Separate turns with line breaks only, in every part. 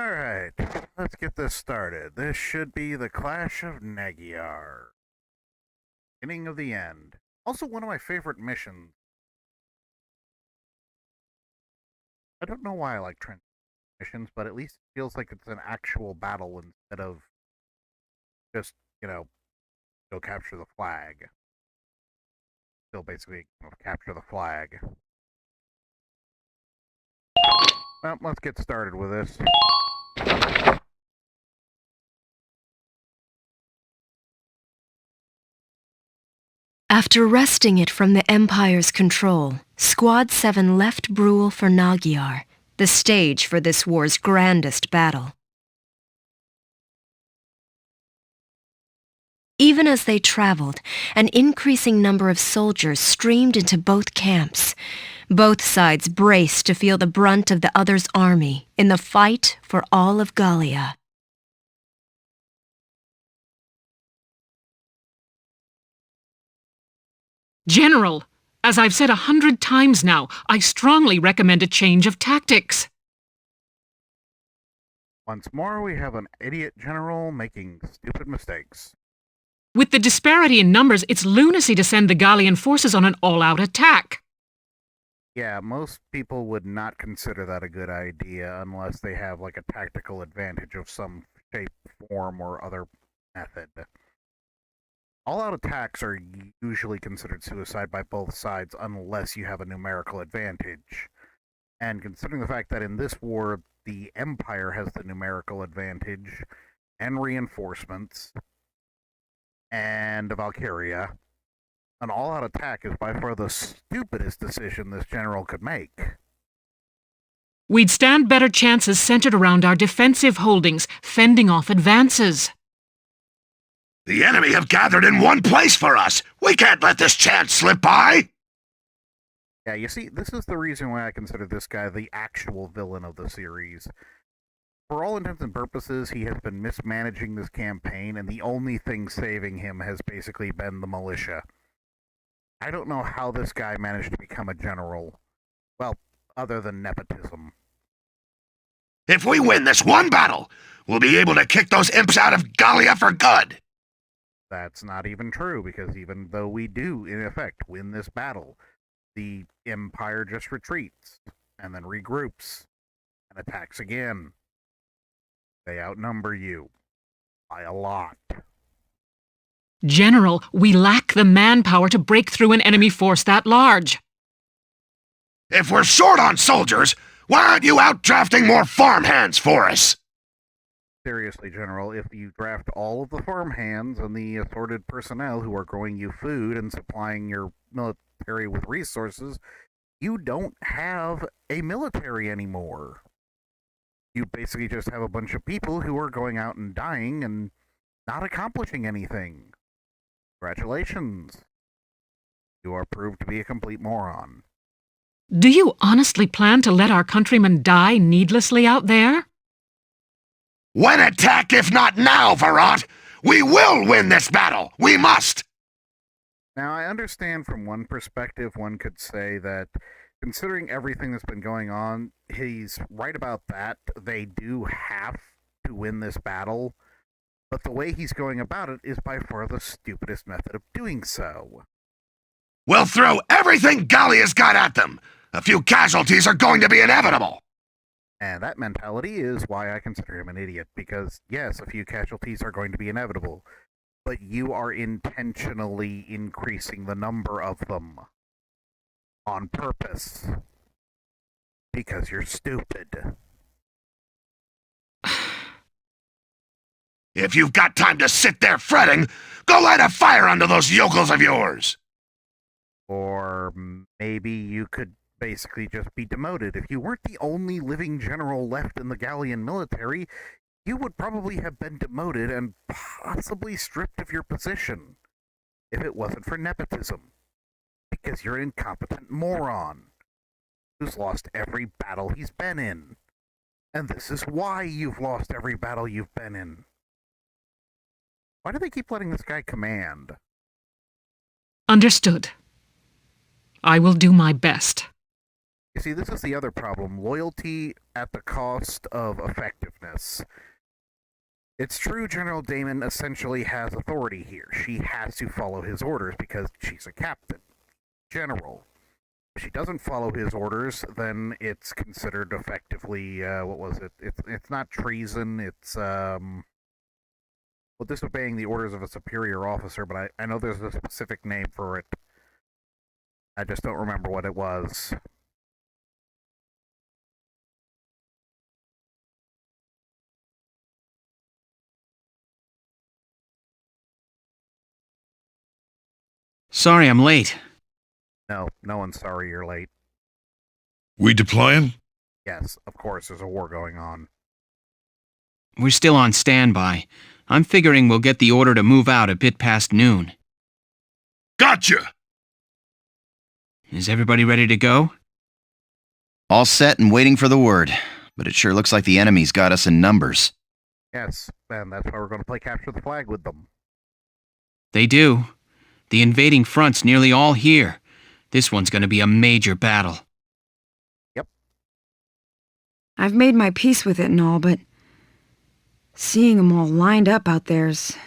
Alright, let's get this started. This should be the Clash of Magyar. Beginning of the end. Also one of my favorite missions. I don't know why I like trench missions, but at least it feels like it's an actual battle instead of just, go capture the flag. Still basically capture the flag. Well, let's get started with this.
After wresting it from the Empire's control, Squad 7 left Brule for Magyar, the stage for this war's grandest battle. Even as they traveled, an increasing number of soldiers streamed into both camps. Both sides braced to feel the brunt of the other's army in the fight for all of Gallia.
General, as I've said 100 times now, I strongly recommend a change of tactics.
Once more, we have an idiot general making stupid mistakes.
With the disparity in numbers, it's lunacy to send the Gallian forces on an all-out attack.
Yeah, most people would not consider that a good idea unless they have like a tactical advantage of some shape, form, or other method. All-out attacks are usually considered suicide by both sides unless you have a numerical advantage. And considering the fact that in this war, the Empire has the numerical advantage and reinforcements, and Valkyria, an all-out attack is by far the stupidest decision this general could make.
We'd stand better chances centered around our defensive holdings, fending off advances.
The enemy have gathered in one place for us. We can't let this chance slip by.
Yeah, you see, this is the reason why I consider this guy the actual villain of the series. For all intents and purposes, he has been mismanaging this campaign, and the only thing saving him has basically been the militia. I don't know how this guy managed to become a general. Well, other than nepotism.
If we win this one battle, we'll be able to kick those imps out of Gallia for good.
That's not even true, because even though we do, in effect, win this battle, the Empire just retreats, and then regroups, and attacks again. They outnumber you. By a lot.
General, we lack the manpower to break through an enemy force that large.
If we're short on soldiers, why aren't you out drafting more farmhands for us?
Seriously, General, if you draft all of the farmhands and the assorted personnel who are growing you food and supplying your military with resources, you don't have a military anymore. You basically just have a bunch of people who are going out and dying and not accomplishing anything. Congratulations. You are proved to be a complete moron.
Do you honestly plan to let our countrymen die needlessly out there?
When attacked, if not now, Varant! We will win this battle! We must!
Now, I understand from one perspective, one could say that considering everything that's been going on, he's right about that. They do have to win this battle, but the way he's going about it is by far the stupidest method of doing so.
We'll throw everything Gallia's got at them! A few casualties are going to be inevitable!
And that mentality is why I consider him an idiot, because yes, a few casualties are going to be inevitable, but you are intentionally increasing the number of them. On purpose. Because you're stupid.
If you've got time to sit there fretting, go light a fire under those yokels of yours!
Or maybe you could basically just be demoted. If you weren't the only living general left in the Gallian military, you would probably have been demoted and possibly stripped of your position. If it wasn't for nepotism. Because you're an incompetent moron who's lost every battle he's been in. And this is why you've lost every battle you've been in. Why do they keep letting this guy command?
Understood. I will do my best.
You see, this is the other problem. Loyalty at the cost of effectiveness. It's true General Damon essentially has authority here. She has to follow his orders because she's a captain, general. If she doesn't follow his orders, then it's considered effectively, what was it? It's not treason, it's, well, disobeying the orders of a superior officer, but I know there's a specific name for it. I just don't remember what it was.
Sorry I'm late.
No, no one's sorry you're late.
We deploying?
Yes, of course, there's a war going on.
We're still on standby. I'm figuring we'll get the order to move out a bit past noon.
Gotcha!
Is everybody ready to go?
All set and waiting for the word, but it sure looks like the enemy's got us in numbers.
Yes, and that's why we're going to play capture the flag with them.
They do. The invading front's nearly all here. This one's gonna be a major battle.
Yep.
I've made my peace with it and all, but seeing them all lined up out there's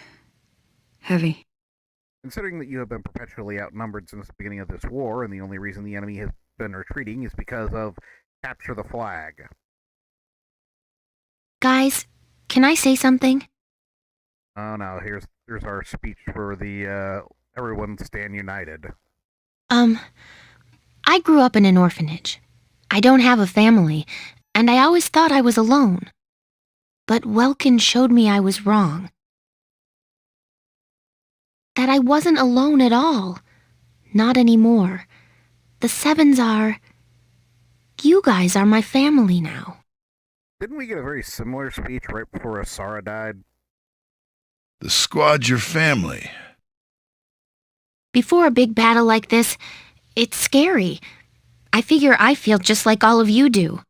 heavy.
Considering that you have been perpetually outnumbered since the beginning of this war, and the only reason the enemy has been retreating is because of capture the flag.
Guys, can I say something?
Oh no, here's our speech for the, everyone stand united.
I grew up in an orphanage. I don't have a family, and I always thought I was alone. But Welkin showed me I was wrong. That I wasn't alone at all. Not anymore. The Sevens are... You guys are my family now.
Didn't we get a very similar speech right before Asara died?
The squad's your family.
Before a big battle like this, it's scary. I figure I feel just like all of you do.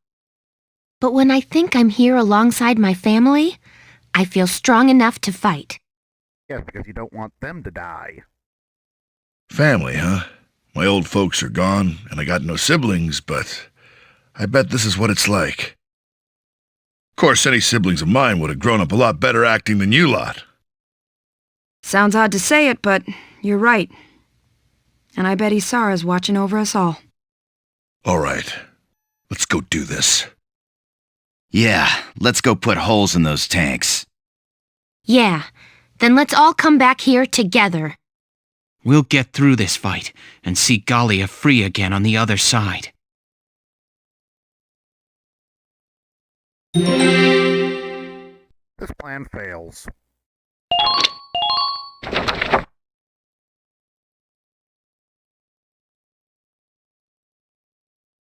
But when I think I'm here alongside my family, I feel strong enough to fight.
Yes, because you don't want them to die.
Family, huh? My old folks are gone, and I got no siblings, but I bet this is what it's like. Of course, any siblings of mine would have grown up a lot better acting than you lot.
Sounds odd to say it, but you're right. And I bet Isara's watching over us all.
All right, let's go do this.
Yeah, let's go put holes in those tanks.
Yeah, then let's all come back here together.
We'll get through this fight and see Gallia free again on the other side.
This plan fails.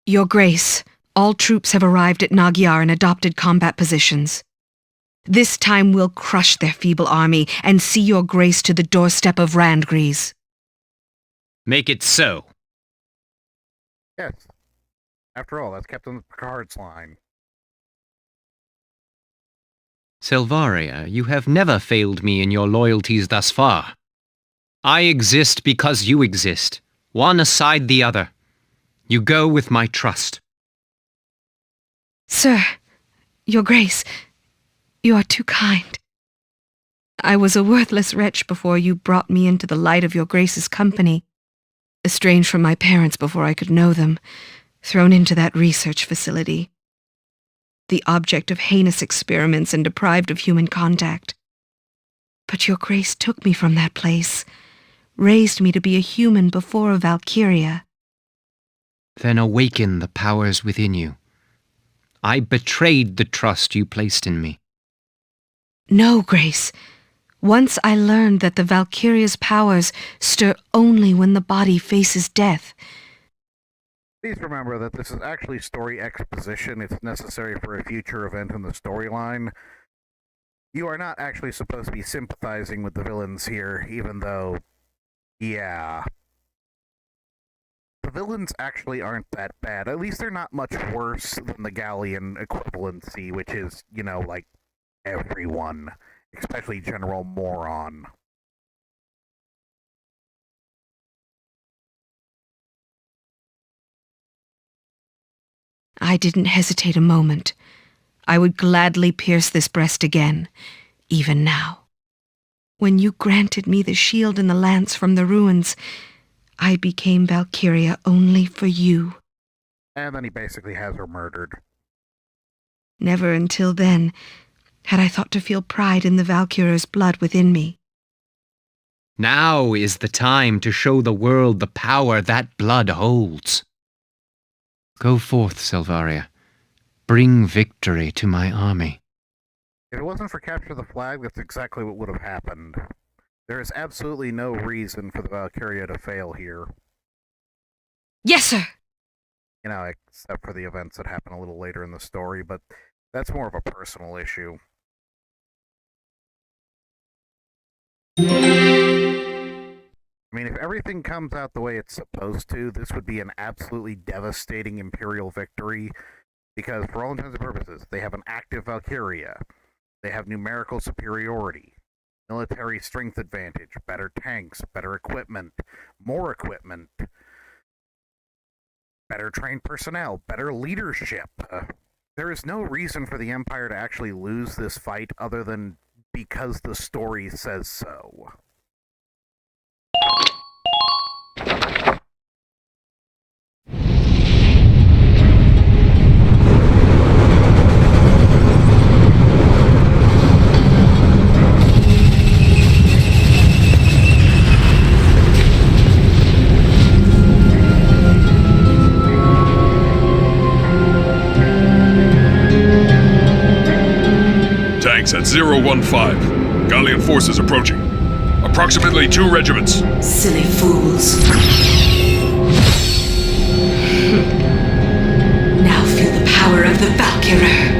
Your Grace, all troops have arrived at Nagyar in adopted combat positions. This time we'll crush their feeble army and see your Grace to the doorstep of Randgries.
Make it so.
Yes. After all, that's Captain Picard's line.
Selvaria, you have never failed me in your loyalties thus far. I exist because you exist, one aside the other. You go with my trust.
Sir, your Grace, you are too kind. I was a worthless wretch before you brought me into the light of your Grace's company, estranged from my parents before I could know them, thrown into that research facility, the object of heinous experiments and deprived of human contact. But your Grace took me from that place, raised me to be a human before a Valkyria.
Then awaken the powers within you. I betrayed the trust you placed in me.
No, Grace. Once I learned that the Valkyria's powers stir only when the body faces death.
Please remember that this is actually story exposition. It's necessary for a future event in the storyline. You are not actually supposed to be sympathizing with the villains here, even though, yeah. The villains actually aren't that bad. At least they're not much worse than the Gallian equivalency, which is, you know, like, everyone. Especially General Moron.
I didn't hesitate a moment. I would gladly pierce this breast again, even now. When you granted me the shield and the lance from the ruins, I became Valkyria only for you.
And then he basically has her murdered.
Never until then had I thought to feel pride in the Valkyria's blood within me.
Now is the time to show the world the power that blood holds. Go forth, Selvaria. Bring victory to my army.
If it wasn't for capture the flag, that's exactly what would have happened. There is absolutely no reason for the Valkyria to fail here.
Yes, sir!
You know, except for the events that happen a little later in the story, but that's more of a personal issue. I mean, if everything comes out the way it's supposed to, this would be an absolutely devastating Imperial victory, because for all intents and purposes, they have an active Valkyria, they have numerical superiority, military strength advantage, better tanks, better equipment, more equipment, better trained personnel, better leadership. There is no reason for the Empire to actually lose this fight other than because the story says so.
Tanks at 015. Gallian forces approaching. Approximately 2 regiments.
Silly fools. Now feel the power of the Valkyrie.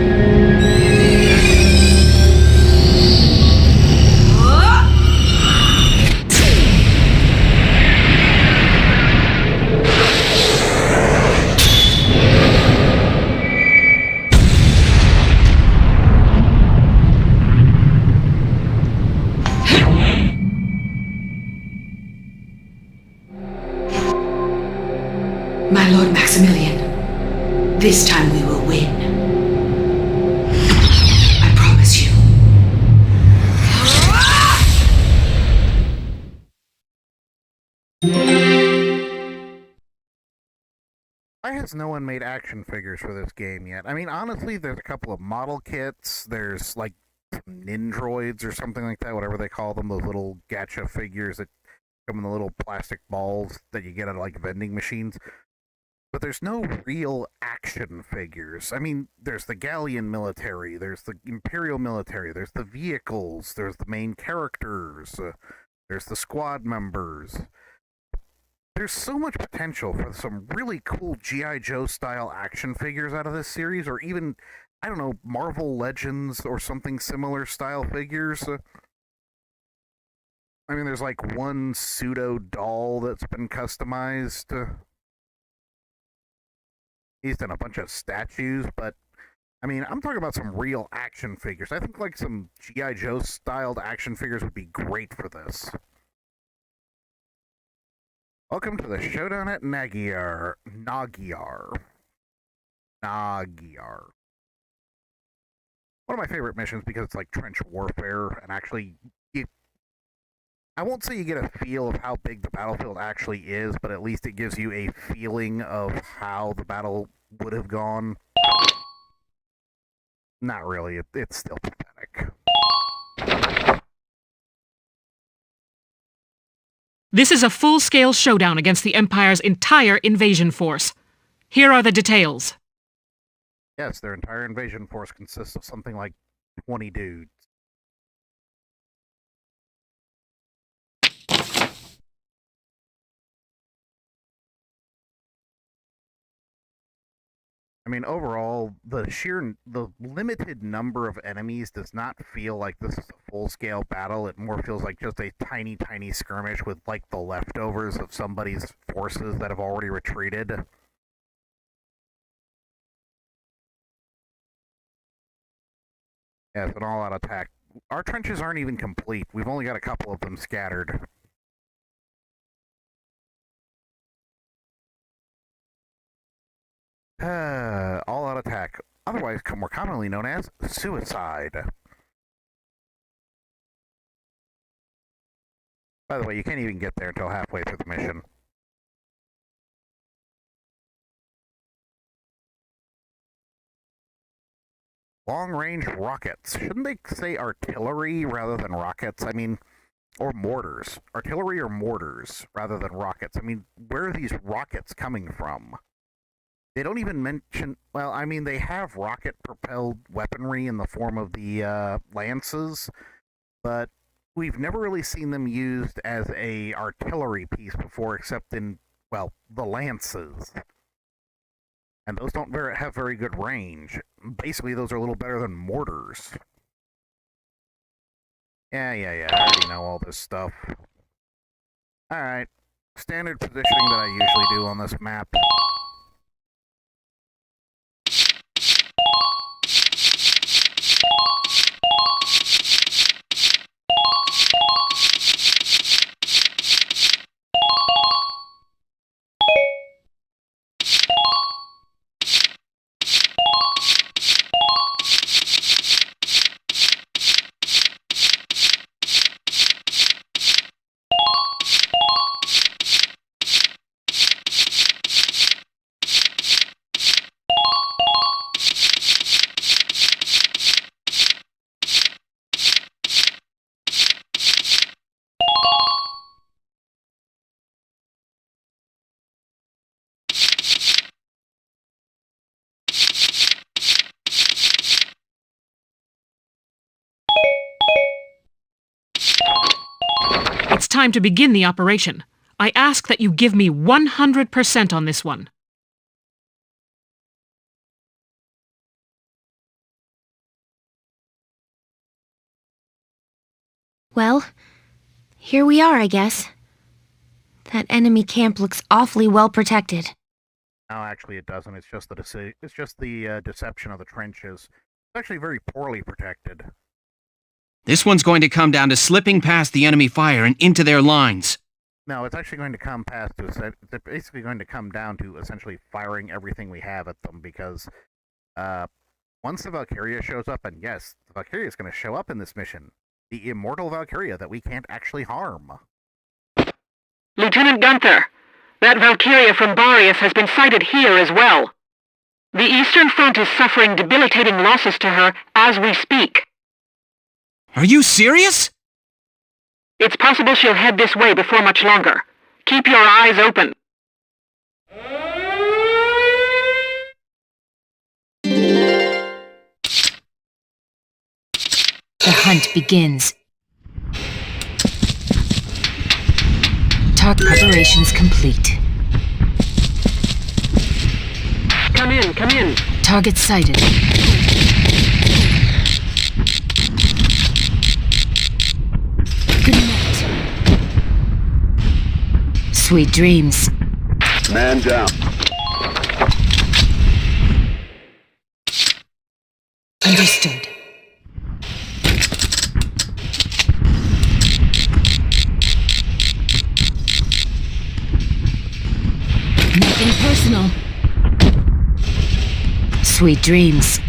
My Lord Maximilian, this time we will win. I promise you.
Why has no one made action figures for this game yet? I mean, honestly, there's a couple of model kits. There's, like, Nindroids or something like that, whatever they call them, those little gacha figures that come in the little plastic balls that you get at, like, vending machines. But there's no real action figures. I mean, there's the Gallian military, there's the Imperial military, there's the vehicles, there's the main characters, there's the squad members. There's so much potential for some really cool G.I. Joe style action figures out of this series, or even, I don't know, Marvel Legends or something similar style figures. I mean, there's like one pseudo doll that's been customized. He's done a bunch of statues, but I mean, I'm talking about some real action figures. I think like some G.I. Joe styled action figures would be great for this. Welcome to the showdown at Magyar. One of my favorite missions because it's like trench warfare, and actually, I won't say you get a feel of how big the battlefield actually is, but at least it gives you a feeling of how the battle would have gone. Not really, it's still pathetic.
This is a full-scale showdown against the Empire's entire invasion force. Here are the details.
Yes, their entire invasion force consists of something like 20 dudes. I mean, overall, the limited number of enemies does not feel like this is a full-scale battle. It more feels like just a tiny, tiny skirmish with, like, the leftovers of somebody's forces that have already retreated. Yes, an all-out attack. Our trenches aren't even complete. We've only got a couple of them scattered. All-out attack. otherwise more commonly known as suicide. By the way, you can't even get there until halfway through the mission. Long-range rockets. Shouldn't they say artillery rather than rockets? I mean, or mortars. Artillery or mortars rather than rockets. I mean, where are these rockets coming from? They don't even mention... Well, I mean, they have rocket-propelled weaponry in the form of the lances, but we've never really seen them used as a artillery piece before, except in, well, the lances. And those don't have very good range. Basically, those are a little better than mortars. Yeah, I already know all this stuff. Alright. Standard positioning that I usually do on this map.
It's time to begin the operation. I ask that you give me 100% on this one.
Well, here we are, I guess. That enemy camp looks awfully well protected.
No, actually it doesn't. It's just the deception of the trenches. It's actually very poorly protected.
This one's going to come down to slipping past the enemy fire and into their lines.
No, it's actually going to come past to... It's basically going to come down to essentially firing everything we have at them, because once the Valkyria shows up, and yes, the Valkyria is going to show up in this mission, the immortal Valkyria that we can't actually harm.
Lieutenant Gunther, that Valkyria from B.O.S has been sighted here as well. The Eastern Front is suffering debilitating losses to her as we speak.
Are you serious?
It's possible she'll head this way before much longer. Keep your eyes open.
The hunt begins. Target preparations complete.
Come in.
Target sighted. Good night. Sweet dreams.
Man down.
Understood. Nothing personal. Sweet dreams.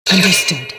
Understood.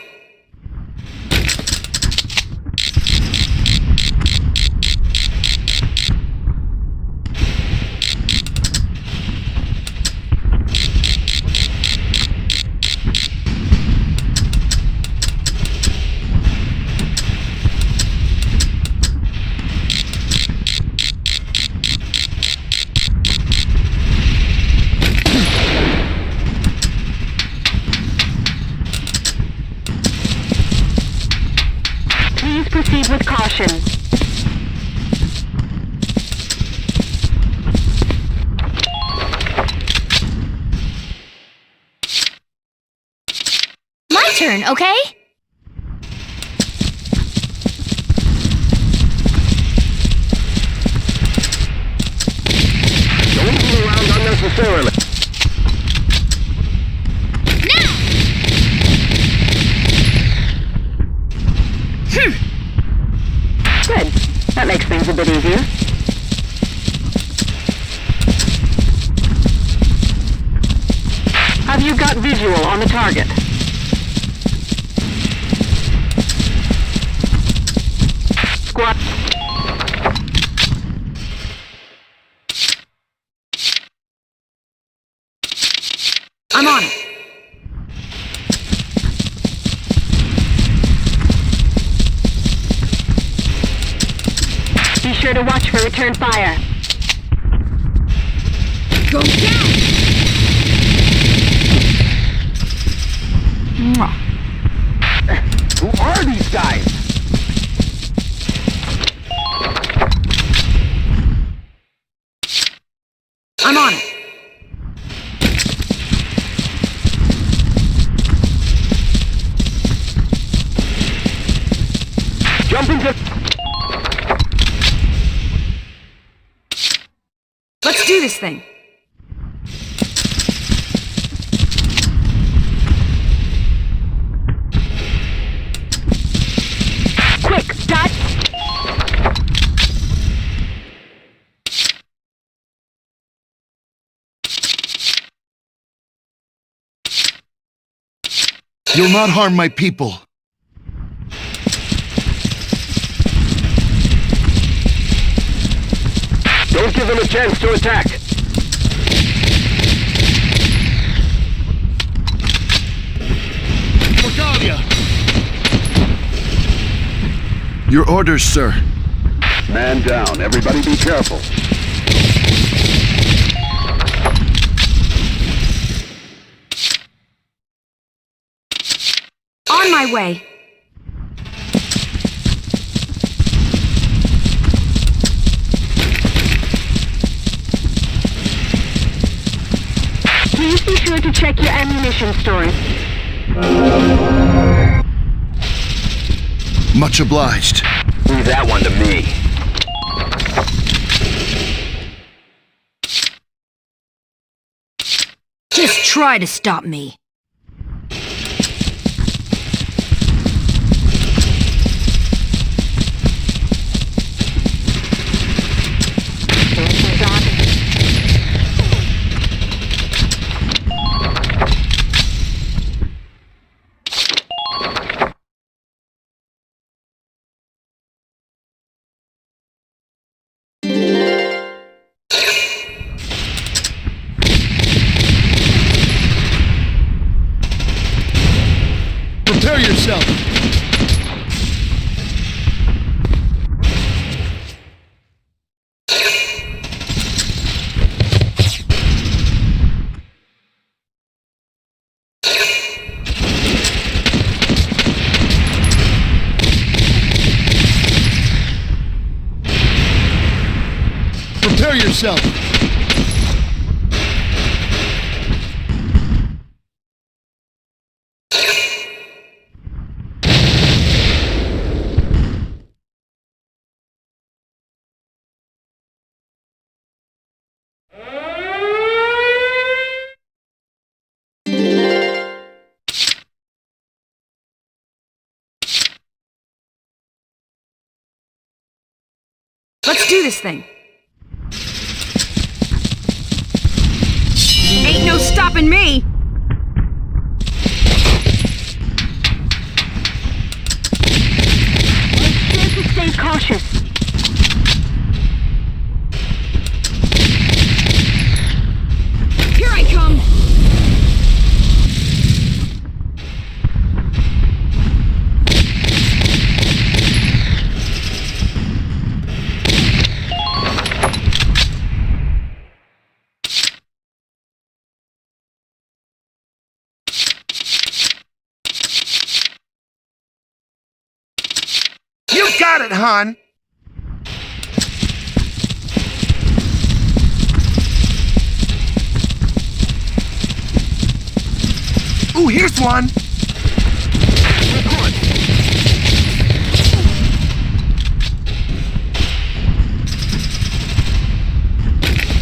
Proceed with caution.
My turn, okay?
Don't fool around unnecessarily.
Good. That makes things a bit easier. You've got visual on the target. Squad.
I'm on it.
Be sure to watch for return fire.
Go down! Mwah.
Who are these guys?
I'm on it.
Jump into...
Let's do this thing.
Quick, dot.
You'll not harm my people.
Don't give them a chance to attack.
Your orders, sir.
Man down. Everybody be careful.
On my way.
Please be sure to check your ammunition stores.
Much obliged.
Leave that one to me.
Just try to stop me.
Prepare yourself. Prepare yourself.
Let's do this thing. Ain't no stopping me!
Make sure to stay cautious.
Here I come!
You got it, hon. Ooh, here's one.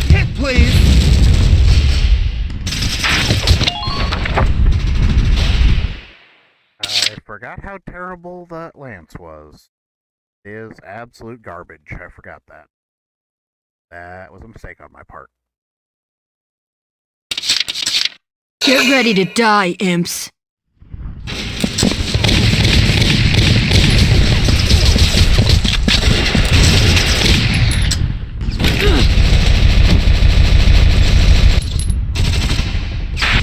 Hit, please.
I forgot how terrible that lance was. It is absolute garbage. I forgot that. That was a mistake on my part.
Get ready to die, imps.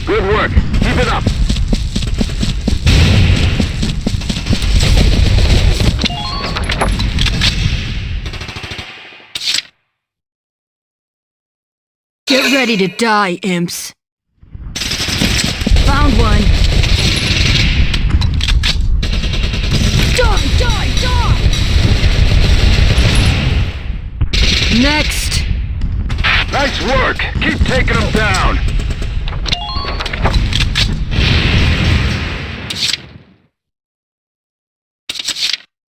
Good work. Keep it up.
Get ready to die, imps. Found one. Die, die, die! Next!
Nice work. Keep taking them down.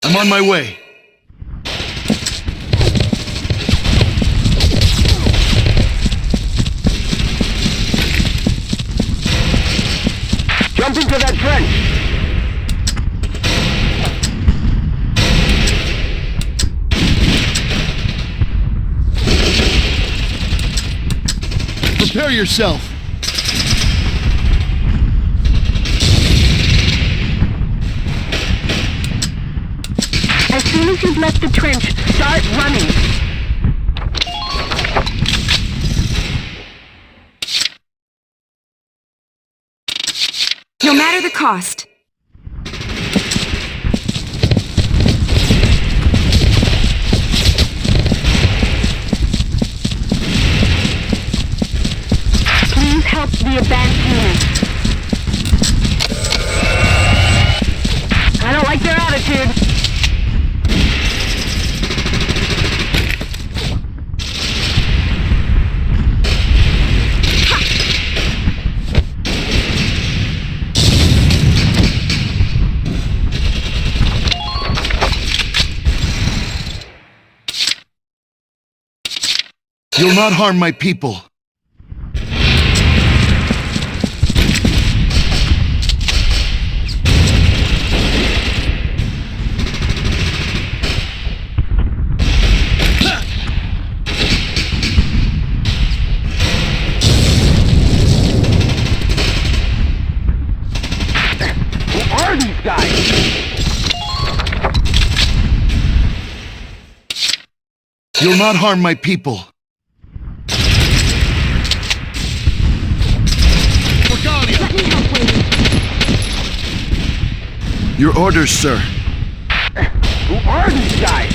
I'm on my way.
Jump into that trench.
Prepare yourself.
As soon as you've left the trench, start running.
No matter the cost.
Please help the advanced units. I don't like their attitude.
You'll not harm my people.
Who are these guys?
You'll not harm my people. Your orders, sir.
Who are these guys?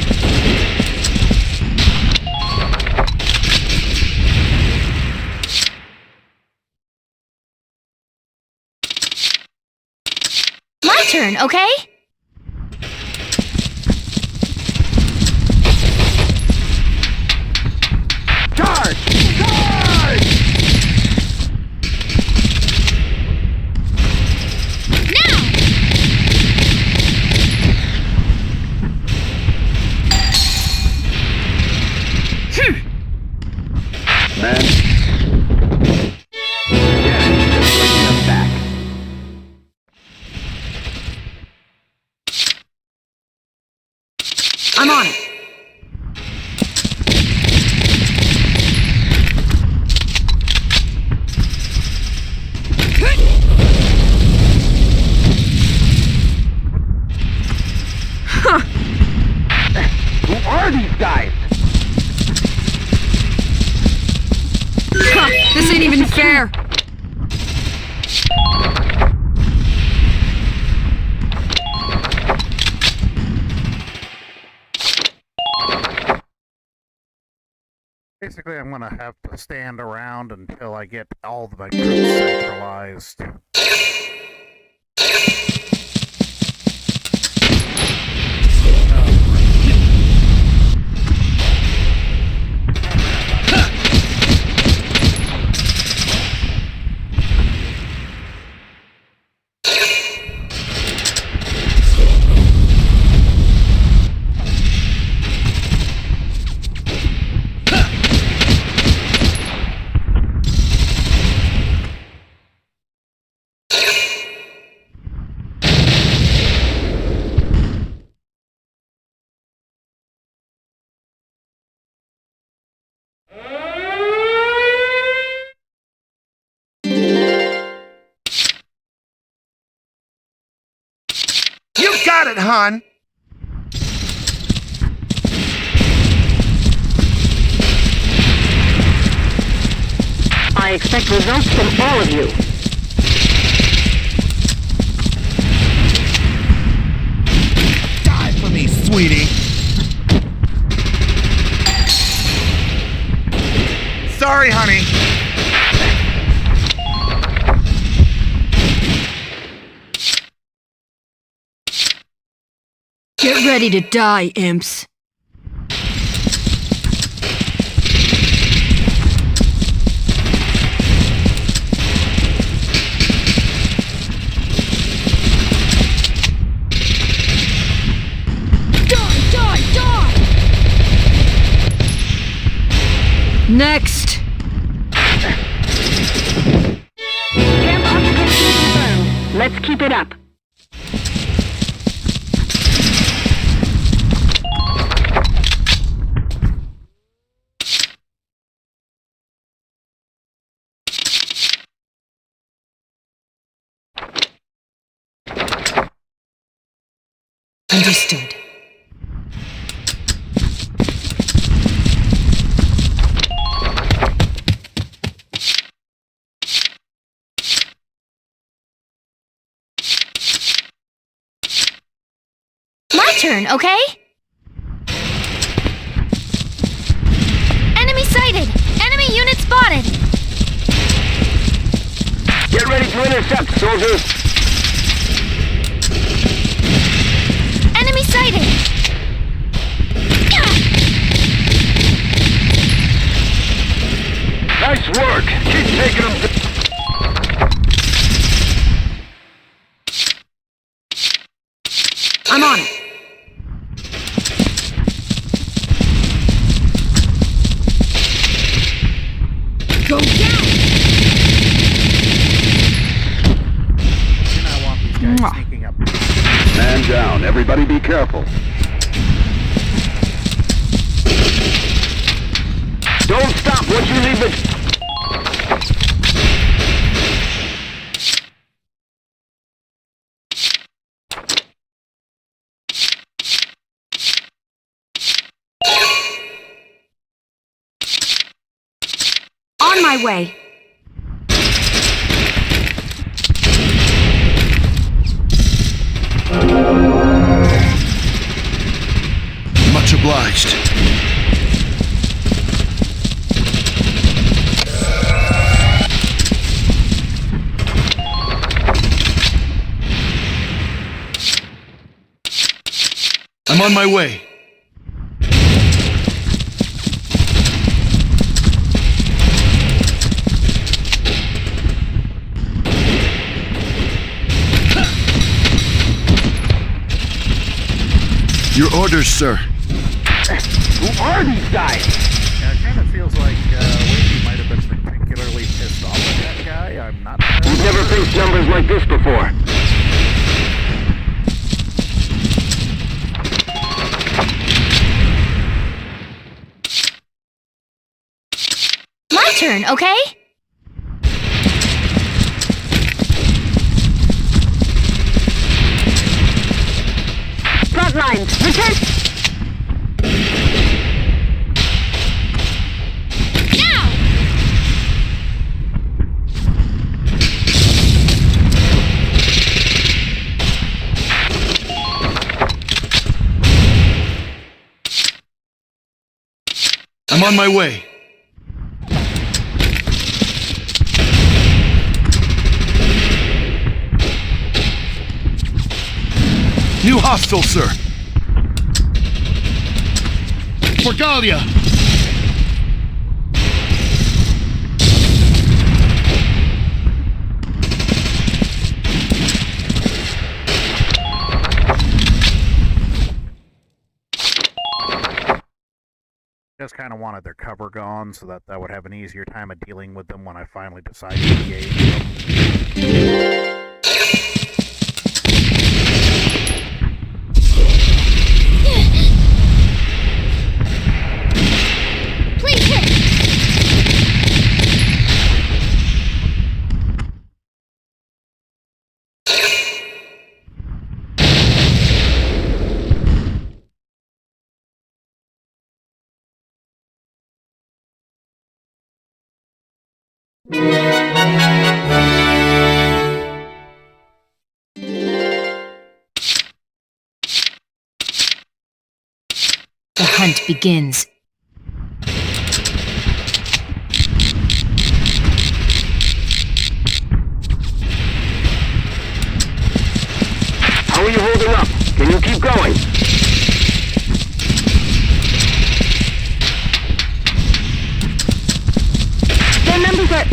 My turn, okay?
Charge! Charge! Man. Yeah, just bringing them back.
I'm on it.
Who are these guys?
This ain't even fair.
Basically, I'm gonna have to stand around until I get all of my troops centralized.
got it, hon.
I expect results from all of you.
Die for me, sweetie. Sorry, honey.
Get ready to die, imps. Next!
Camp occupancy confirmed. Let's keep it up.
Understood.
My turn, okay? Enemy sighted! Enemy unit spotted!
Get ready to intercept, soldiers!
Enemy sighted!
Nice work! Keep taking them down!
I'm on it.
Go down!
I want these guys sneaking up.
Man down. Everybody be careful. Don't stop once you leave the...
On my way.
Much obliged. I'm on my way. Your orders, sir.
Who are these guys?
Yeah, it kind of feels like Wakey might have been particularly pissed off at that guy. I'm not sure.
We've never faced numbers like this before.
My turn, okay?
Front lines, return.
Now!
I'm on my way. New hostile, sir. For Galia.
Just kind of wanted their cover gone so that I would have an easier time of dealing with them when I finally decide to engage.
Please hit! The hunt begins.
How are you holding up? Can you keep going?
Their numbers are...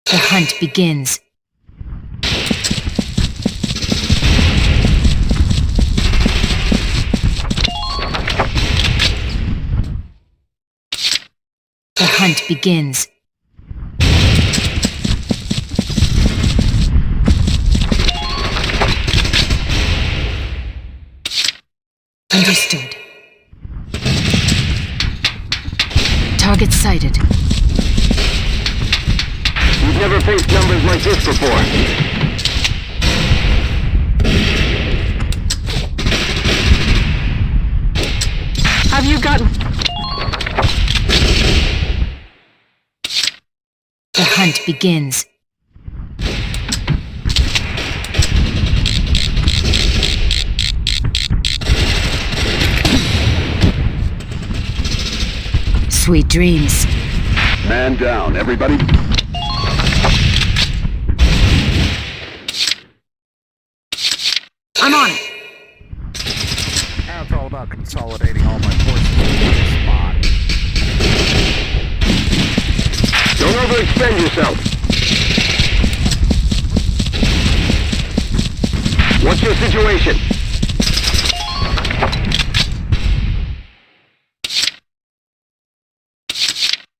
The hunt begins. The hunt begins. Understood. Target sighted.
We've never faced numbers like this before.
Have you gotten...
The hunt begins. Sweet dreams.
Man down, everybody.
I'm on it.
Now it's all about consolidating all my forces in one spot.
Don't overextend yourself. What's your situation?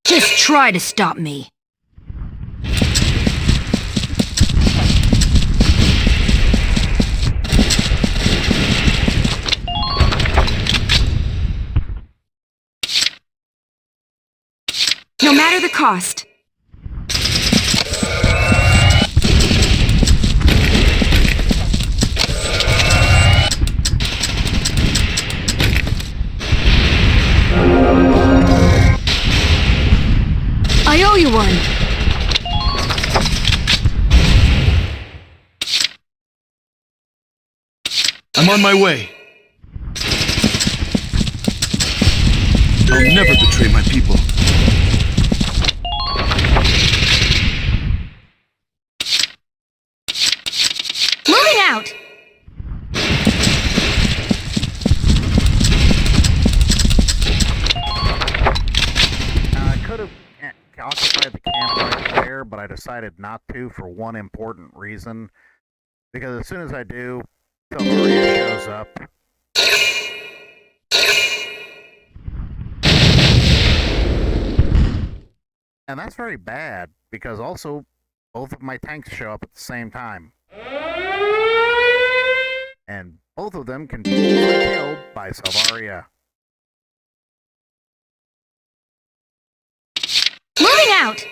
Just try to stop me.
No matter the cost.
I owe you one.
I'm on my way. I'll never betray my people.
Moving out.
I could have occupied the camp right there, but I decided not to for one important reason. Because as soon as I do, Valkyria shows up. And that's very bad, because also both of my tanks show up at the same time. And both of them can be easily killed by Valkyria.
Moving out.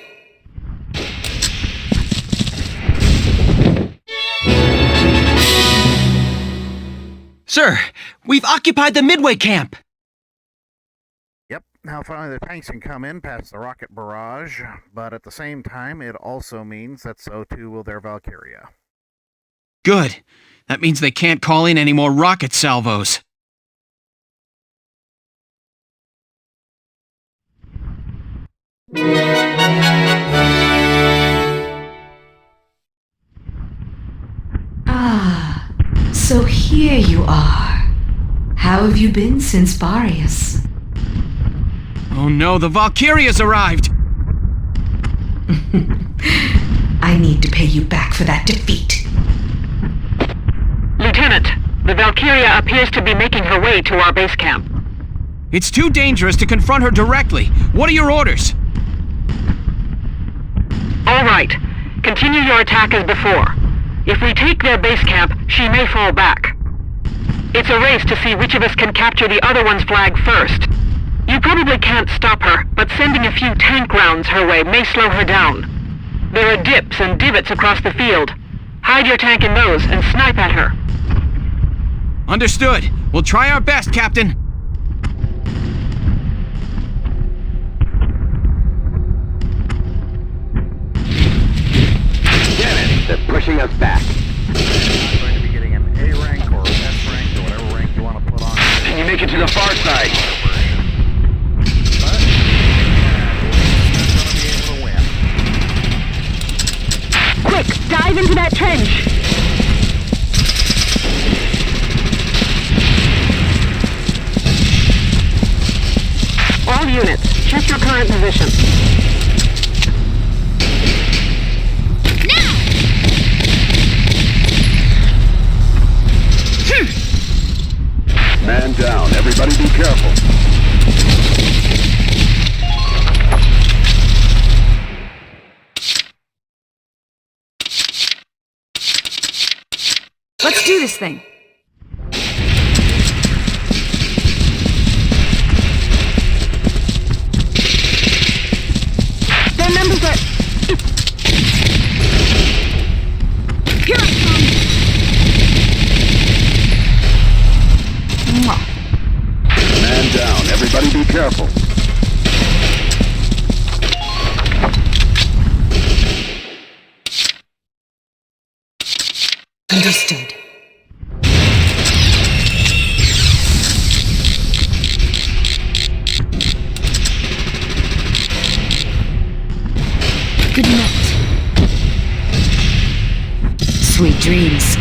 Sir, we've occupied the Midway camp.
Yep, now finally the tanks can come in past the rocket barrage, but at the same time, it also means that so too will their Valkyria.
Good. That means they can't call in any more rocket salvos.
Ah, so here you are. How have you been since B.O.S?
Oh no, the Valkyria's arrived!
I need to pay you back for that defeat.
Lieutenant, the Valkyria appears to be making her way to our base camp.
It's too dangerous to confront her directly. What are your orders?
All right. Continue your attack as before. If we take their base camp, she may fall back. It's a race to see which of us can capture the other one's flag first. You probably can't stop her, but sending a few tank rounds her way may slow her down. There are dips and divots across the field. Hide your tank in those and snipe at her.
Understood. We'll try our best, Captain.
Damn it! They're pushing us back.
I'm going to be getting an A
make it to the far side.
Quick, dive into that trench! All units, check your current position.
Man down. Everybody be careful.
Let's do this thing.
Their numbers are...
Here I come!
Man down. Everybody be careful.
Understood.
Good night. Sweet dreams.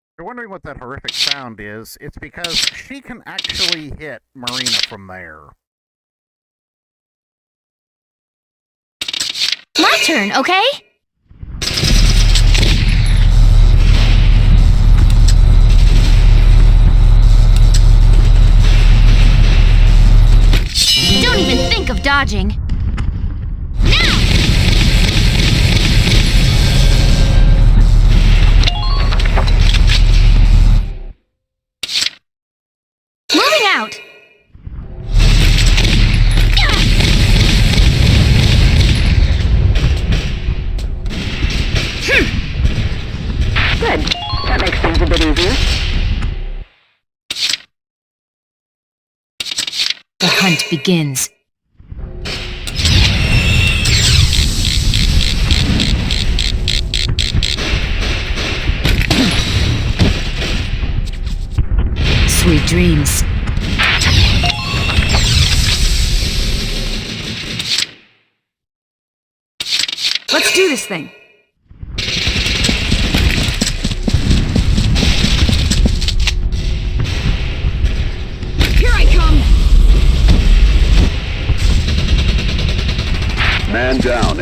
If you're wondering what that horrific sound is, it's because she can actually hit Marina from there.
My turn, okay? Don't even think of dodging. Now! Moving out!
Good. That makes things a bit easier.
The hunt begins. Sweet dreams.
Let's do this thing. Here I come!
Man down.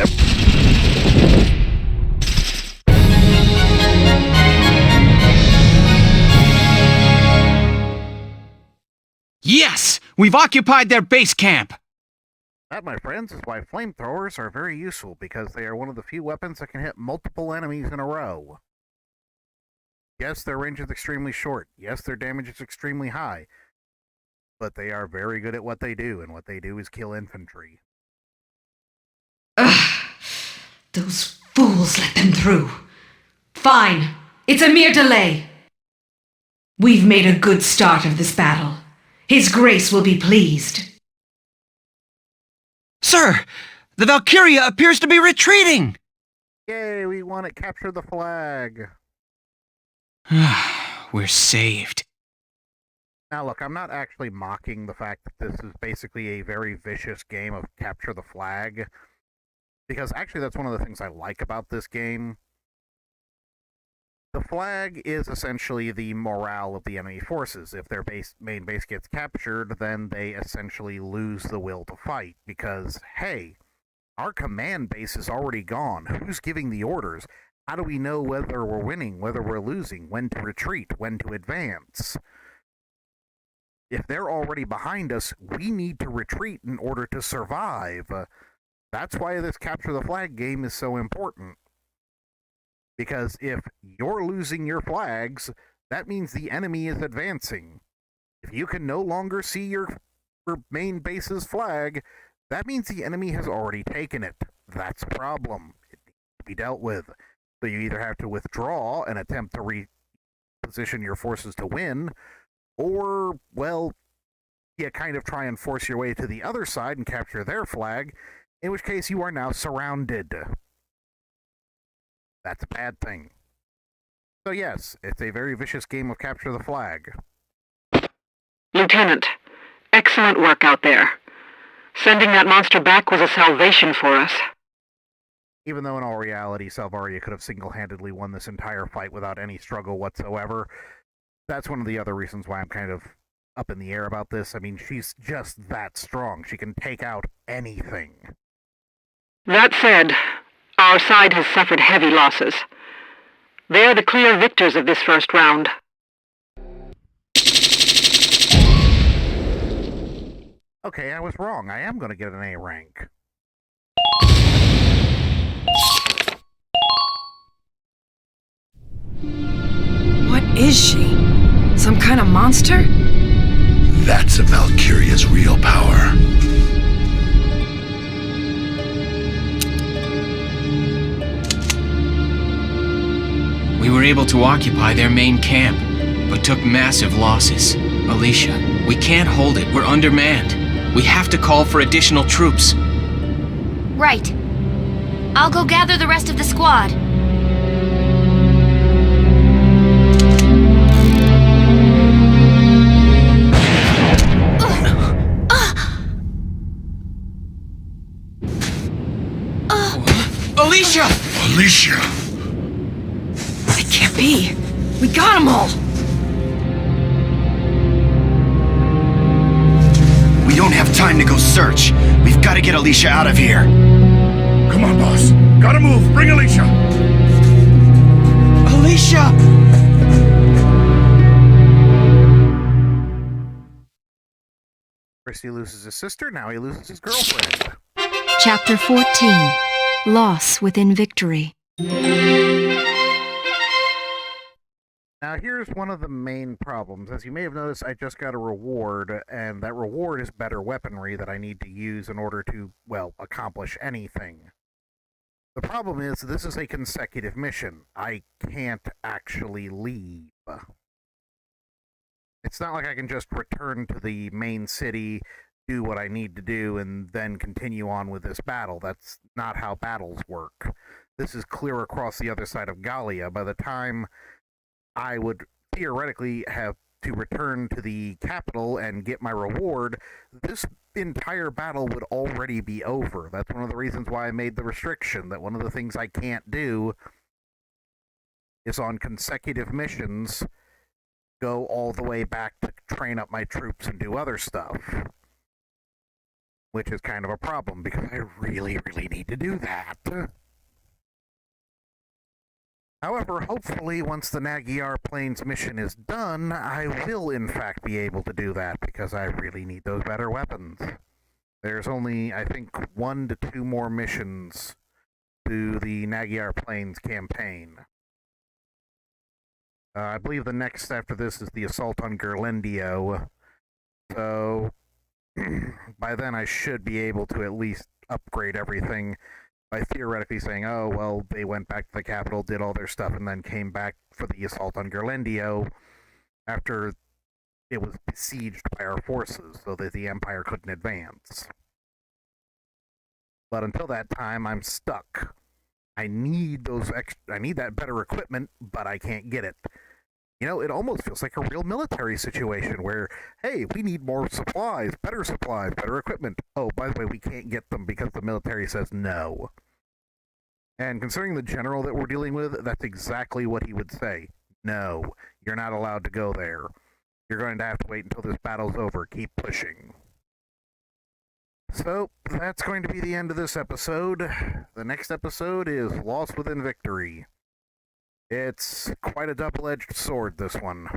Yes! We've occupied their base camp!
That, my friends, is why flamethrowers are very useful, because they are one of the few weapons that can hit multiple enemies in a row. Yes, their range is extremely short. Yes, their damage is extremely high. But they are very good at what they do, and what they do is kill infantry.
Ugh. Those fools let them through. Fine. It's a mere delay. We've made a good start of this battle. His Grace will be pleased.
Sir! The Valkyria appears to be retreating!
Yay, we want to capture the flag!
We're saved.
Now look, I'm not actually mocking the fact that this is basically a very vicious game of capture the flag, because actually that's one of the things I like about this game. The flag is essentially the morale of the enemy forces. If their main base gets captured, then they essentially lose the will to fight, because, hey, our command base is already gone. Who's giving the orders? How do we know whether we're winning, whether we're losing, when to retreat, when to advance? If they're already behind us, we need to retreat in order to survive. That's why this capture the flag game is so important. Because if you're losing your flags, that means the enemy is advancing. If you can no longer see your main base's flag, that means the enemy has already taken it. That's a problem. It needs to be dealt with. So you either have to withdraw and attempt to reposition your forces to win, or, well, you kind of try and force your way to the other side and capture their flag, in which case you are now surrounded. That's a bad thing. So yes, it's a very vicious game of capture the flag.
Lieutenant, excellent work out there. Sending that monster back was a salvation for us.
Even though in all reality, Salvaria could have single-handedly won this entire fight without any struggle whatsoever, that's one of the other reasons why I'm kind of up in the air about this. I mean, she's just that strong. She can take out anything.
That said, our side has suffered heavy losses. They are the clear victors of this first round.
Okay, I was wrong. I am going to get an A rank.
What is she? Some kind of monster?
That's a Valkyria's real power.
We were able to occupy their main camp, but took massive losses. Alicia, we can't hold it. We're undermanned. We have to call for additional troops.
Right. I'll go gather the rest of the squad.
Alicia!
Alicia!
It can't be. We got them all.
We don't have time to go search. We've got to get Alicia out of here.
Come on, boss. Gotta move. Bring Alicia.
Alicia!
First he loses his sister, now he loses his girlfriend.
Chapter 14. Loss within victory.
Now here's one of the main problems. As you may have noticed, I just got a reward, and that reward is better weaponry that I need to use in order to, well, accomplish anything. The problem is, this is a consecutive mission. I can't actually leave. It's not like I can just return to the main city, do what I need to do, and then continue on with this battle. That's not how battles work. This is clear across the other side of Gallia. By the time I would theoretically have to return to the capital and get my reward, this entire battle would already be over. That's one of the reasons why I made the restriction, that one of the things I can't do is on consecutive missions go all the way back to train up my troops and do other stuff. Which is kind of a problem, because I really, really need to do that. However, hopefully, once the Magyar Plains mission is done, I will in fact be able to do that, because I really need those better weapons. There's only, I think, 1 to 2 more missions to the Magyar Plains campaign. I believe the next after this is the assault on Gerlendio, so by then I should be able to at least upgrade everything by theoretically saying, oh, well, they went back to the capital, did all their stuff, and then came back for the assault on Gerlendio after it was besieged by our forces so that the Empire couldn't advance. But until that time, I'm stuck. I need that better equipment, but I can't get it. You know, it almost feels like a real military situation where, hey, we need more supplies, better equipment. Oh, by the way, we can't get them because the military says no. And considering the general that we're dealing with, that's exactly what he would say. No, you're not allowed to go there. You're going to have to wait until this battle's over. Keep pushing. So, that's going to be the end of this episode. The next episode is Loss Within Victory. It's quite a double-edged sword, this one.